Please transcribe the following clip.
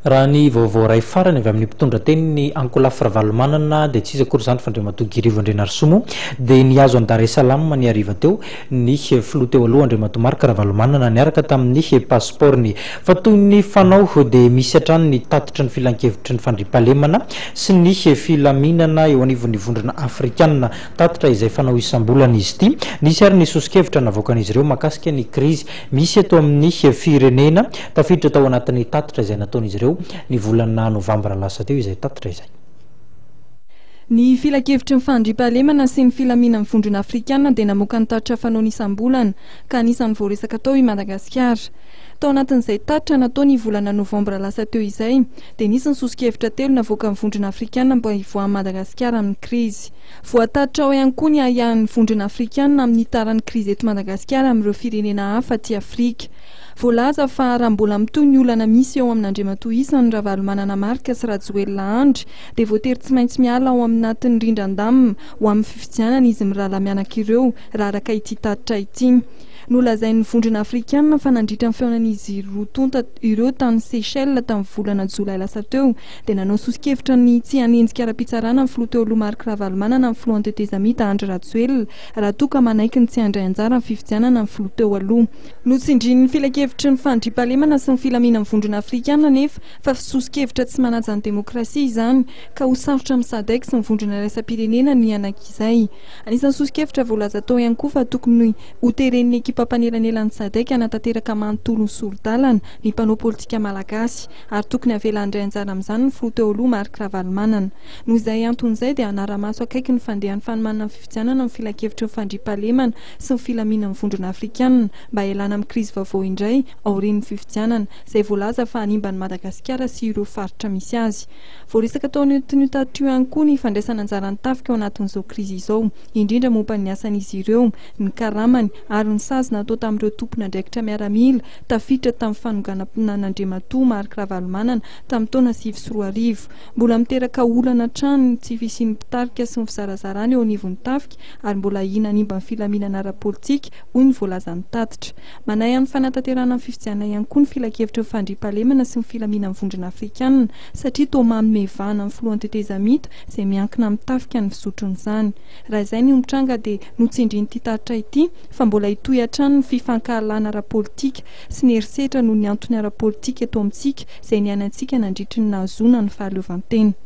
raha ny vaovao ray farany avy amin'ny mpitondra teny ny Ankolaf Ravalomanana dia tsy izy akory izany fa Andriamatoa Girivo Andrenarsomo dia nihazo an Dar es Salaam ny hariva teo ny filoha teo aloha Andriamatoa Marc Ravalomanana niaraka tamin'ny pasportny fa toy ny fanao dia misy hatrany ny tatitra ny filan-kevitry ny fandriampahalemana sy ny filaminana eo anivon'ny vondrona afrikanina tatitra izay fanao isam-bolana izy ity nisy ary ny sosikevitra navoakan'izy ireo makasika ny krizy misy eto amin'ny firenena tafiditra tao anatin'ny tatitra izay nataon'izy ireo ny volana novambra lasa teo izay tatitra izay. Ny filan-kevitry ny fandriampahalemana sy ny filaminana ny vondrona afrikanina dia namoaka ny tatitra fanaony isam-bolana ka anisan'ny voaresaka tao i Madagasikara. Tao anatin'izay tatitra natao ny volana novambra lasa teo izay dia nisy ny sosikevitra telo navoaka ny vondrona afrikanina mba hivoahan'ny Madagasikara amin'ny krizy. Voatatitra ao ihany koa ny ahiahan'ny vondrona afrikanina amin'ny taran'ny krizy eto Madagasikara amin'ireo firenena hafa aty Afrika. Voalaza fa raha mbola mitohy ny olana misy eo amin'ny Andriamatoa Isany Ravalomanana Marc sy Rajoelina Andry dia voatery tsy maintsy miala ao aminatin'ny rindran-damina ho amin'ny fifidianana izy mirala mianaka ireo raha araka ity tatitra ity. Nolazain'ny vondrona afrikanina fa nandritra ny feonan'izy rotonta ireo tany Seychelles tamin'ny volana jolay lasa teo dia nanao sosikevitra ny tsy hanenjika ara-pitsarana ny filoha teo aloha Marc Ravalomanana amin'ny filohan'ny tetezamita Andry Rajoelina raha toa ka manaiky ny tsy handray anjara ny fifidianana ny filoha teo aloha. Notsindrin'ny filan-kevitry ny fandriampahalemana sy ny filaminana ny vondrona afrikanina nefa fa sosikevitra tsy manaja ny demokrasia izany ka ho sarotra amin'ny SADC sy ny vondrona iraisam-pirenena ny anakizay. Anisan'ny sosikevitra voalaza tao ihany koa fa tokony ho teren'ny ekipa-panelanelan'ny SADC hanatanteraka manontolo ny sorodalana ny mpanao politika malagasy ary tokony havela handray anjara amin'izany ny filoha teo aloha Marc Ravalomanana. Noho izay anton'izay dia anara-maso akaiky ny fandehan'ny fanomanana ny fifidianana ny filan-kevitry ny fandriampahalemana sy ny filaminana ny vondrona afrikanina mba hialana amin'ny krizy vaovao indray aorian'ny fifidianana izay voalaza fa hanimban'ny Madagasikara sy ireo faritra misy azy. Voaresaka tao anatin'io tatitra io ihany koa ny fandraisana anjarany tafika ao anatin'izao krizy izao indrindra momba ny asan'izy ireo ny karamany ary ny sazy natao tamin'ireo tompona andraikitra miaramila tafiditra tamin'ny fanonganan'Andriamatoa Marc Ravalomanana tamin'ny taona 2004. Mbola miteraka olana trano tsy fisian'ny mpitarika sy ny fizarazarany eo anivon'ny tafika ary mbola hinanimba ny filaminana ara-politika hoy ny voalazan'ny tatitra. Manay amin'ny fanatanterana ny fifidianana ihany koa ny filan-kevitry ny fandriampahalemana sy ny filaminana ny vondrona afrikanina satria toa manome vahana ny filohan'ny tetezamita izay miankina amin'ny tafika ny fisotron'izany. Raha izay ny omitranga dia notsindrin'ity tatitra ity fa mbola hitohy hatrany ny fifankahalana ara-politika sy ny herisetra noho ny antony ara-politika eto amintsika izay niainantsika nandritry ny nahazoana ny fahaleovantena.